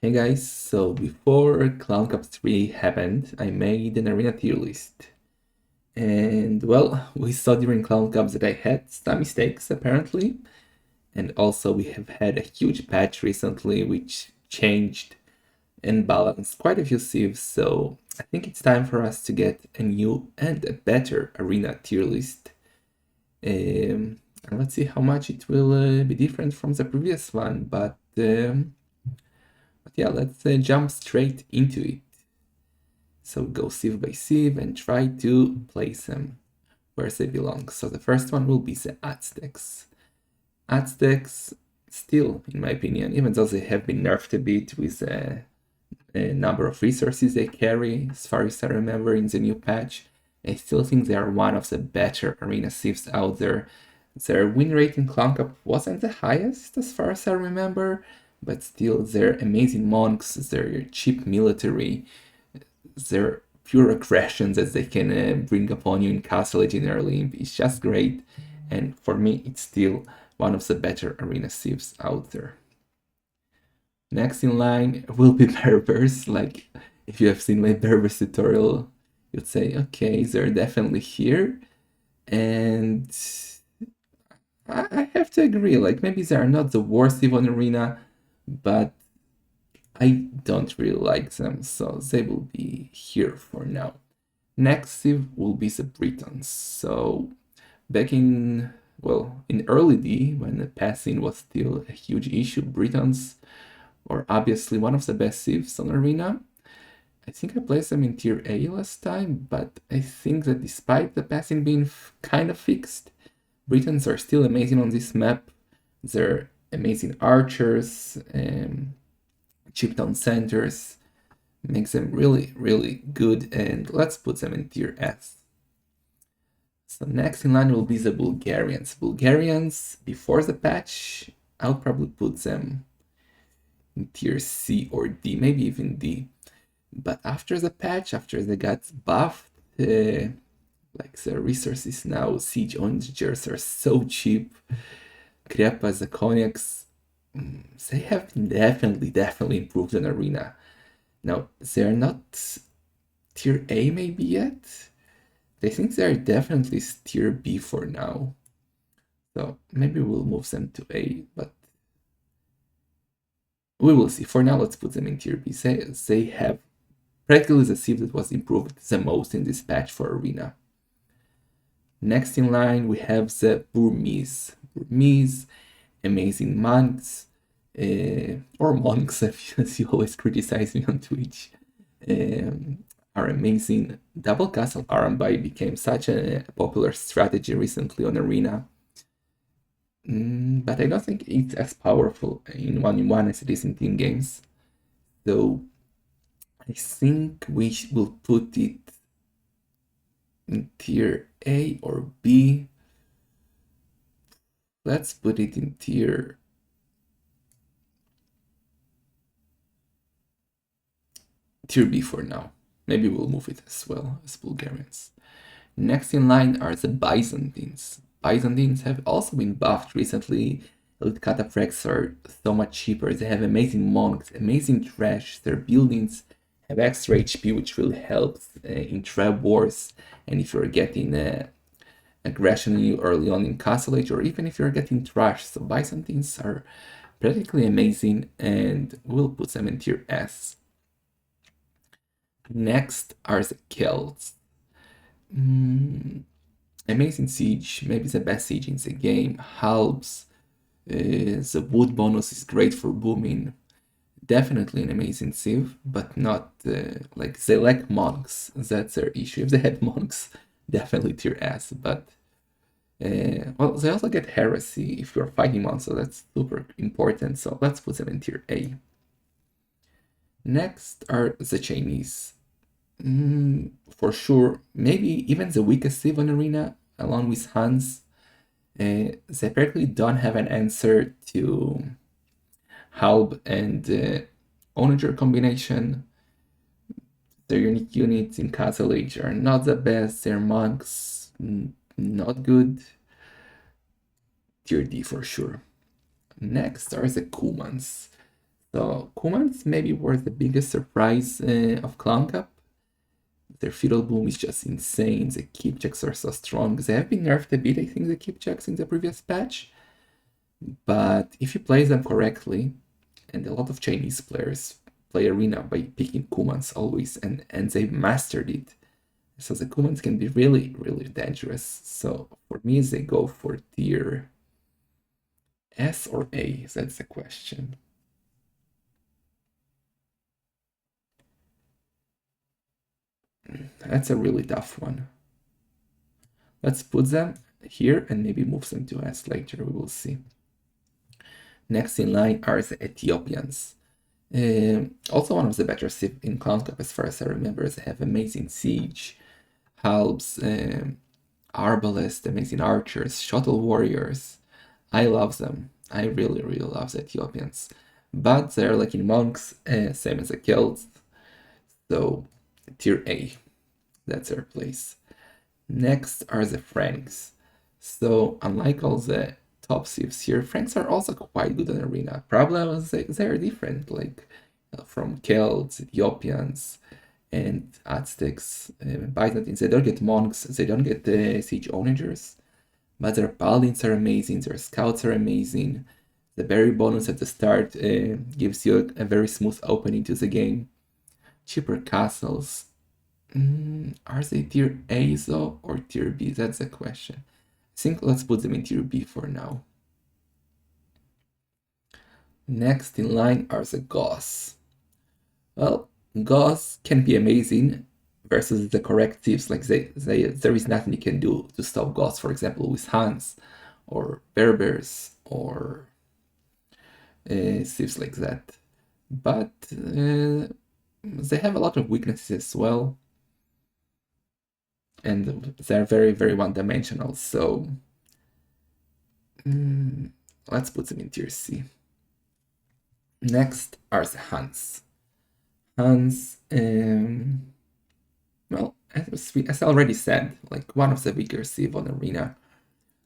Hey guys, so before Clown Cup 3 happened, I made an arena tier list. And well, we saw during Clown Cups that I had some mistakes apparently. And also we have had a huge patch recently which changed and balanced quite a few civs, so I think it's time for us to get a new and a better arena tier list. And let's see how much it will be different from the previous one, but yeah, let's jump straight into it. So go sieve by sieve and try to place them where they belong. So the first one will be the Aztecs. Aztecs, still, in my opinion, even though they have been nerfed a bit with a number of resources they carry, as far as I remember in the new patch, I still think they are one of the better arena civs out there. Their win rate in Clown Cup wasn't the highest, as far as I remember, but still, they're amazing monks, their cheap military, their pure aggression that they can bring upon you in Castle Age in early imp is just great. And for me, it's still one of the better arena civs out there. Next in line will be Berbers. Like, if you have seen my Berbers tutorial, you'd say, okay, they're definitely here. And I have to agree, like, maybe they are not the worst Civ on Arena, but I don't really like them, so they will be here for now. Next Civ will be the Britons. So back in, well, in early D, when the passing was still a huge issue, Britons were obviously one of the best Civs on Arena. I think I placed them in tier A last time, but I think that despite the passing being kind of fixed, Britons are still amazing on this map. They're amazing archers, chip down centers, makes them really, really good, and let's put them in tier S. So next in line will be the Bulgarians. Bulgarians, before the patch, I'll probably put them in tier C or D, maybe even D. But after the patch, after they got buffed, like the resources now, siege onagers are so cheap. Krepa, the cognacs, they have definitely improved on Arena. Now, they're not tier A maybe yet. I think they're definitely tier B for now. So maybe we'll move them to A, but we will see. For now, let's put them in tier B. They have practically the civ that was improved the most in this patch for Arena. Next in line, we have the Burmese. Burmese, amazing monks, or monks, as you always criticize me on Twitch, are amazing. Double Castle Arambai became such a popular strategy recently on Arena. But I don't think it's as powerful in 1v1 as it is in team games. So I think we will put it in tier A or B. Let's put it in tier B for now. Maybe we'll move it as well as Bulgarians. Next in line are the Byzantines. Byzantines have also been buffed recently. Elite cataphracts are so much cheaper. They have amazing monks, amazing trash. Their buildings have extra HP, which really helps in trap wars. And if you're getting aggression early on in Castle Age, or even if you're getting trash. So Byzantines are practically amazing, and we'll put them in tier S. Next are the Kilts. Amazing siege, maybe the best siege in the game. Halbs, the wood bonus is great for booming. Definitely an amazing civ, but not like they lack monks. That's their issue. If they had monks, definitely tier S. But well, they also get heresy if you're fighting monks, so that's super important. So let's put them in tier A. Next are the Chinese. For sure, maybe even the weakest civ on Arena, along with Hans. They apparently don't have an answer to Halb and Onager combination. Their unique units in Castle Age are not the best. Their monks, not good. Tier D for sure. Next are the Kumans. So Khumans maybe were the biggest surprise of Clown Cup. Their feudal boom is just insane. The keep checks are so strong. They have been nerfed a bit, I think, the keep checks in the previous patch. But if you play them correctly, and a lot of Chinese players play Arena by picking Khumans always, and they've mastered it. So the Khumans can be really, really dangerous. So for me, they go for tier S or A. That's the question. That's a really tough one. Let's put them here and maybe move them to S later. We will see. Next in line are the Ethiopians. Also one of the better civ in Clown Cup as far as I remember. They have amazing siege, halbs, arbalest, amazing archers, shuttle warriors. I love them. I really, really love the Ethiopians. But they're like in monks, same as the Kilts. So tier A, that's their place. Next are the Franks. So unlike all the top civs here, Franks are also quite good in Arena. Problem is they're different, like from Celts, Ethiopians, and Aztecs, Byzantines. They don't get monks, they don't get siege onagers, but their paladins are amazing, their scouts are amazing. The berry bonus at the start gives you a very smooth opening to the game. Cheaper castles. Are they tier A though or tier B? That's the question. I think let's put them in tier B for now. Next in line are the Goths. Well, Goths can be amazing versus the correct thieves. Like there is nothing you can do to stop Goths, for example, with Huns or Berbers or thieves like that. But they have a lot of weaknesses as well. And they're very, very one-dimensional. So let's put them in tier C. Next are the Huns. Huns, well, as I already said, like one of the weaker civ on Arena.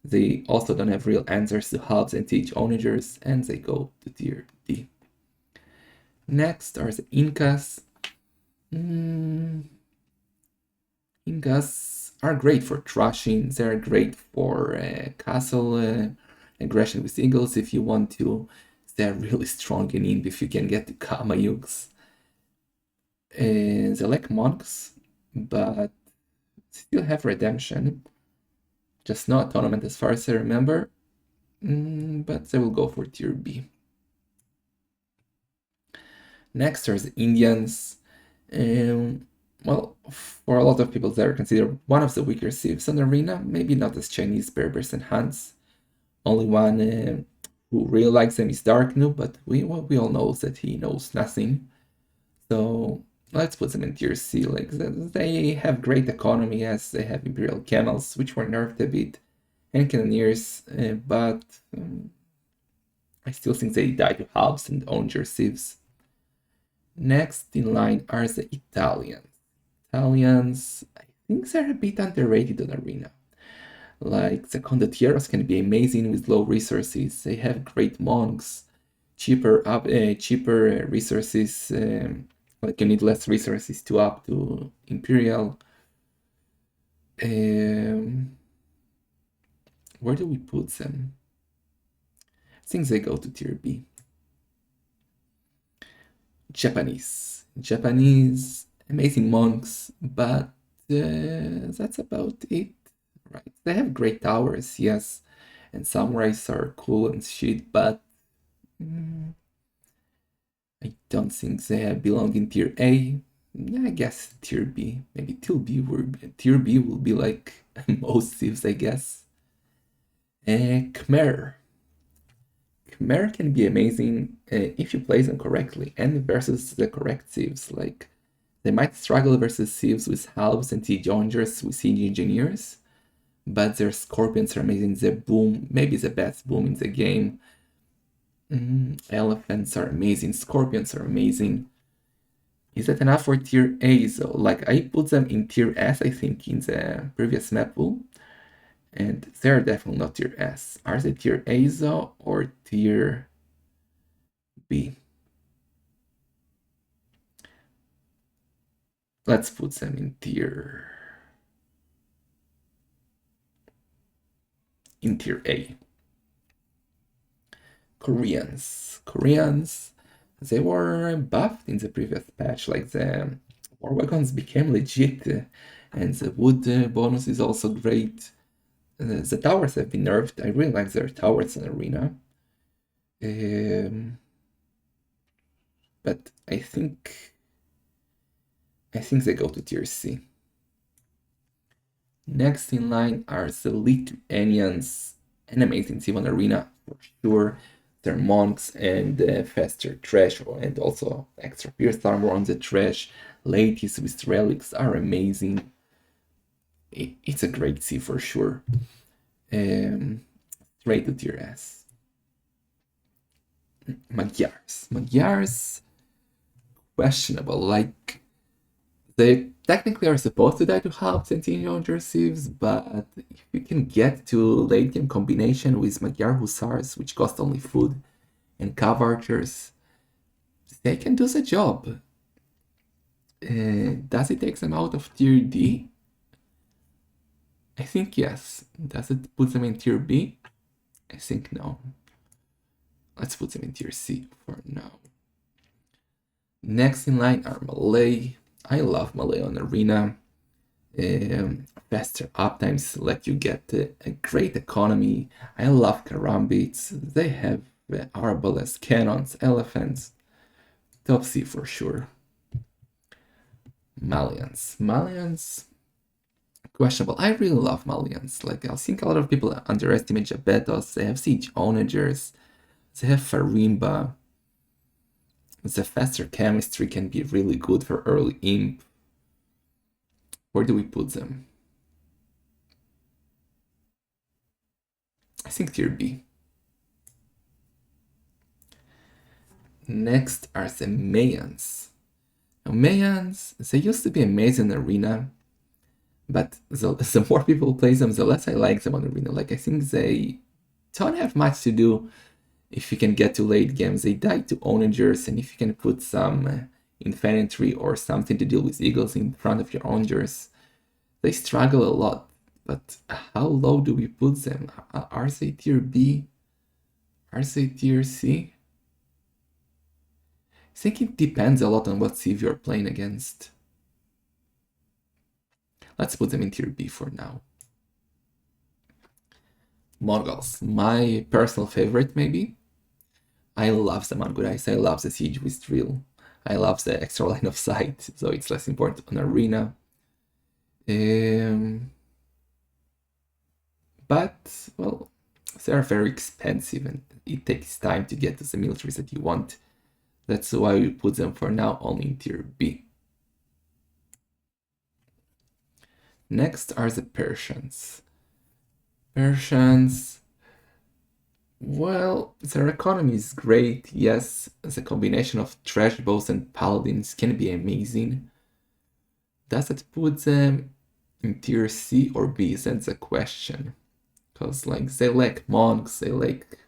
They also don't have real answers to halves and siege onagers, and they go to tier D. Next are the Incas. Incas are great for trashing. They're great for castle aggression with eagles if you want to. They're really strong in imp if you can get to Kamayuks. They lack monks, but still have redemption. Just not tournament as far as I remember. But they will go for tier B. Next are the Indians. Well, for a lot of people, they're considered one of the weaker civs in the arena. Maybe not as Chinese, Berbers, and Huns. Only one who really likes them is Dark Noob, but we all know that he knows nothing. So let's put them in tier C. Like they have great economy as they have Imperial Camels, which were nerfed a bit, and Cannoneers, but I still think they die to halves and onager civs. Next in line are the Italians. Italians, I think they're a bit underrated on Arena. Like the Condotieros can be amazing with low resources. They have great monks, cheaper resources. Like you need less resources to up to Imperial. Where do we put them? I think they go to tier B. Japanese, amazing monks, but that's about it, right? They have great towers, yes, and samurais are cool and shit, but I don't think they belong in tier A. I guess tier B. Maybe tier B will be like most civs, I guess. Khmer. Khmer can be amazing if you play them correctly and versus the correct civs. Like they might struggle versus civs with halves and siege onagers with siege engineers, but their scorpions are amazing. The boom, maybe the best boom in the game. Elephants are amazing. Scorpions are amazing. Is that enough for tier A though? Like I put them in tier S, I think, in the previous map pool. And they're definitely not tier S. Are they tier A though or tier B? Let's put them in tier A. Koreans, they were buffed in the previous patch, like the war wagons became legit, and the wood bonus is also great. The towers have been nerfed. I really like their towers in Arena. But I think they go to tier C. Next in line are the Lithuanians, an amazing team on Arena for sure. Their monks and faster trash and also extra pierced armor on the trash. Ladies with relics are amazing. It's a great C for sure. Straight to tier S. Magyars, questionable. Like, they technically are supposed to die to help Centennial Sieves, but if you can get to late game combination with Magyar Hussars, which cost only food, and Cav Archers, they can do the job. Does it take them out of tier D? I think yes. Does it put them in tier B? I think no. Let's put them in tier C for now. Next in line are Malay. I love Malay on Arena. Faster uptimes let you get a great economy. I love Karambits. They have arbalest, cannons, elephants. Top C for sure. Malians, questionable. I really love Malians. Like, I think a lot of people underestimate Jabetos. They have siege onagers. They have Farimba. The faster chemistry can be really good for early imp. Where do we put them? I think tier B. Next are the Mayans. Now, Mayans, they used to be amazing in Arena, but the more people play them, the less I like them on Arena. Like, I think they don't have much to do if you can get to late games. They die to onagers, and if you can put some infantry or something to deal with eagles in front of your onagers, they struggle a lot. But how low do we put them? Are they tier B? Are they tier C? I think it depends a lot on what civ you're playing against. Let's put them in tier B for now. Mongols, my personal favorite maybe. I love the Magyars, I love the siege with drill. I love the extra line of sight, so it's less important on Arena. But, well, they are very expensive and it takes time to get to the militaries that you want. That's why we put them for now only in tier B. Next are the Persians. Well, their economy is great, yes. The combination of trash bows and paladins can be amazing. Does it put them in tier C or B? That's the question. Because, like, they lack monks, they lack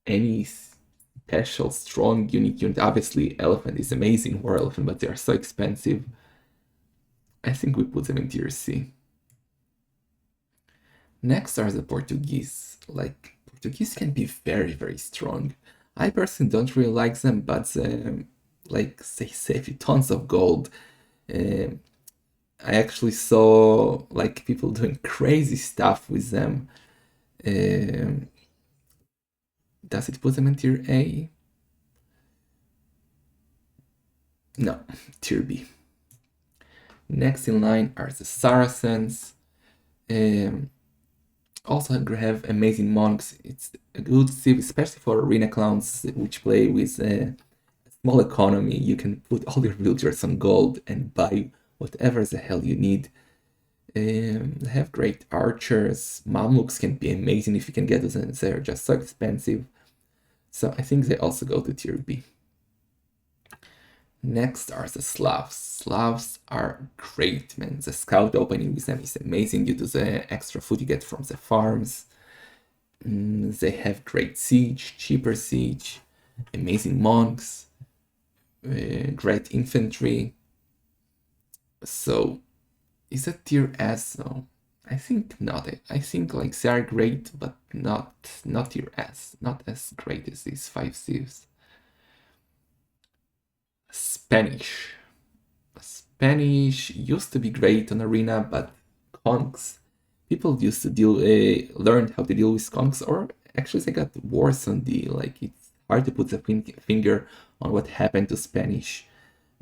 any special, strong, unique unit. Obviously, elephant is amazing, war elephant, but they are so expensive. I think we put them in tier C. Next are the Portuguese. Like, Portuguese can be very, very strong. I personally don't really like them, but like, they save you tons of gold. I actually saw like people doing crazy stuff with them. Does it put them in tier A? No, tier B. Next in line are the Saracens. Also have amazing monks. It's a good civ, especially for arena clowns which play with a small economy. You can put all your villagers on gold and buy whatever the hell you need. They have great archers. Mamluks can be amazing if you can get them. They're just so expensive. So I think they also go to tier B. Next are the Slavs. Slavs are great, man. The scout opening with them is amazing due to the extra food you get from the farms. They have great siege, cheaper siege, amazing monks, great infantry. So is that tier S though? I think not. I think like they are great, but not tier S. Not as great as these 5 civs. Spanish. Spanish used to be great on Arena, but conks. People used to learned how to deal with conks, or actually they got worse on the, like, it's hard to put the finger on what happened to Spanish.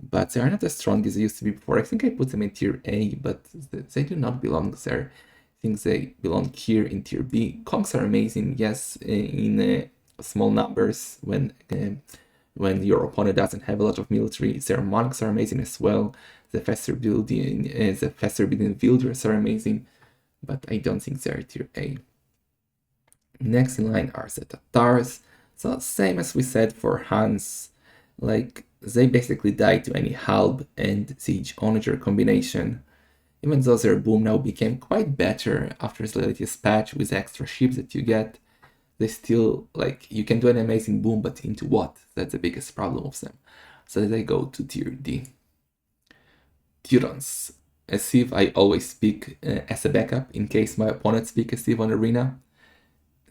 But they are not as strong as they used to be before. I think I put them in tier A, but they do not belong there. I think they belong here in tier B. Conks are amazing, yes, in small numbers when your opponent doesn't have a lot of military. Their monks are amazing as well. The faster building villagers are amazing, but I don't think they're tier A. Next in line are the Tatars. So same as we said for Hans, like they basically die to any Halb and Siege Onager combination. Even though their boom now became quite better after the latest patch with extra ships that you get, they still, like, you can do an amazing boom, but into what? That's the biggest problem of them. So they go to tier D. Teurons. A Civ I always pick as a backup in case my opponents pick a Civ on Arena.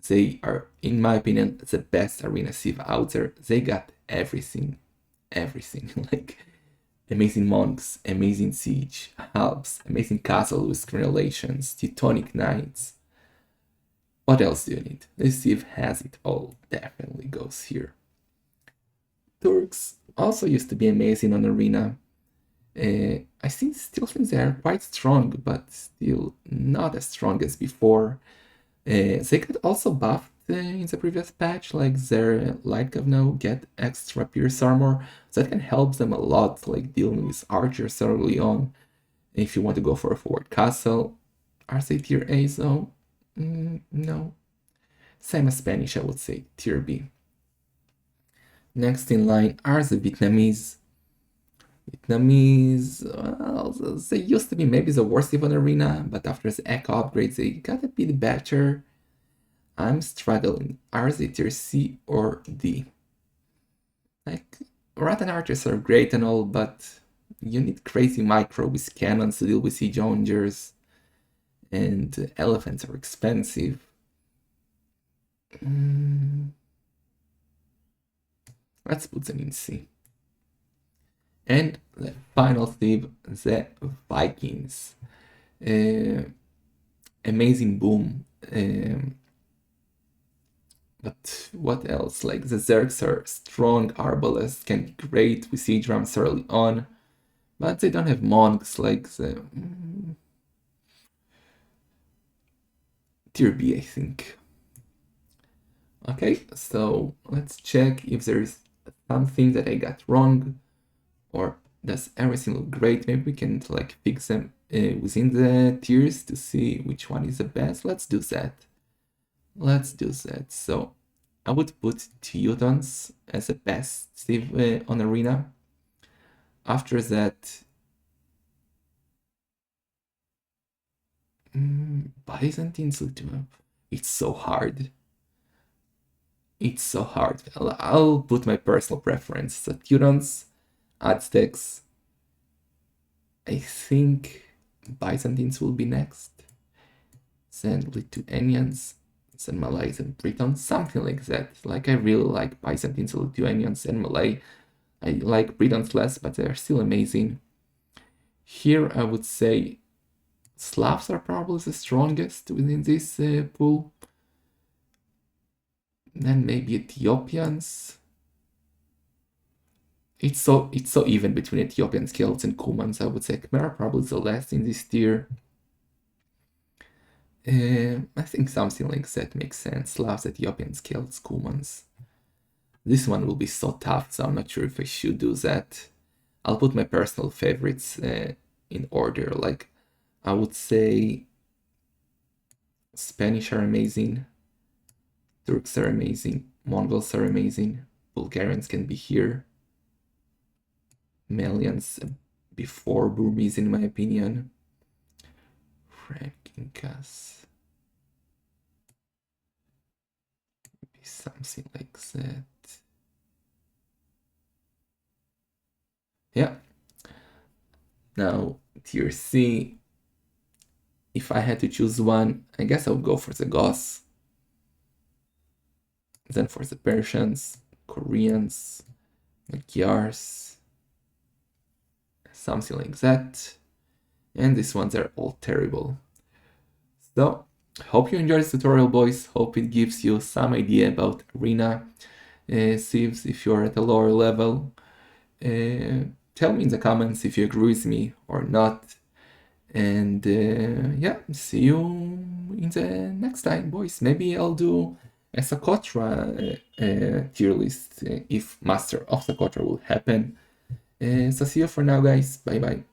They are, in my opinion, the best Arena Civ out there. They got everything. Like amazing monks, amazing siege, halves, amazing castle with crenellations, Teutonic knights. What else do you need? This Civ has it all. Definitely goes here. Turks also used to be amazing on Arena. I still think they are quite strong, but still not as strong as before. They got also buffed in the previous patch, like their light governor get extra pierce armor, so that can help them a lot, like dealing with archers early on. If you want to go for a forward castle, are they tier A though? No. Same as Spanish, I would say, tier B. Next in line are the Vietnamese. Well, they used to be maybe the worst Civ on Arena, but after the Echo upgrades, they got a bit better. I'm struggling. Are they tier C or D? Like, Rat and Archers are great and all, but you need crazy micro with cannons to deal with siege onagers, and elephants are expensive. Let's put them in C. And the final Civ, the Vikings. Amazing boom. But what else? Like the Zergs are strong, Arbalists can be great with siege rams early on, but they don't have monks like the tier B, I think. Okay, so let's check if there's something that I got wrong, or does everything look great? Maybe we can like fix them within the tiers to see which one is the best. Let's do that. So I would put Teutons as the best Civ on Arena. After that, Byzantines look to up. It's so hard. I'll put my personal preference. So Teutons, Aztecs. I think Byzantines will be next. Then Lithuanians, then Malays and Britons, something like that. Like, I really like Byzantines, Lithuanians, and Malay. I like Britons less, but they're still amazing. Here I would say Slavs are probably the strongest within this pool. Then maybe Ethiopians. It's so even between Ethiopians, Kilts, and Kumans. I would say Khmer are probably the last in this tier. I think something like that makes sense. Slavs, Ethiopians, Kilts, Kumans. This one will be so tough, so I'm not sure if I should do that. I'll put my personal favorites in order. Like, I would say Spanish are amazing, Turks are amazing, Mongols are amazing, Bulgarians can be here, Mayans before Burmese in my opinion, Frank, Incas, maybe something like that. Yeah. Now Tier C. If I had to choose one, I guess I would go for the Goths. Then for the Persians, Koreans, Magyars, something like that. And these ones are all terrible. So, hope you enjoyed this tutorial, boys. Hope it gives you some idea about arena civs if you're at a lower level. Tell me in the comments if you agree with me or not. And yeah, see you in the next time, boys. Maybe I'll do a Socotra tier list if Master of Socotra will happen. So see you for now, guys. Bye bye.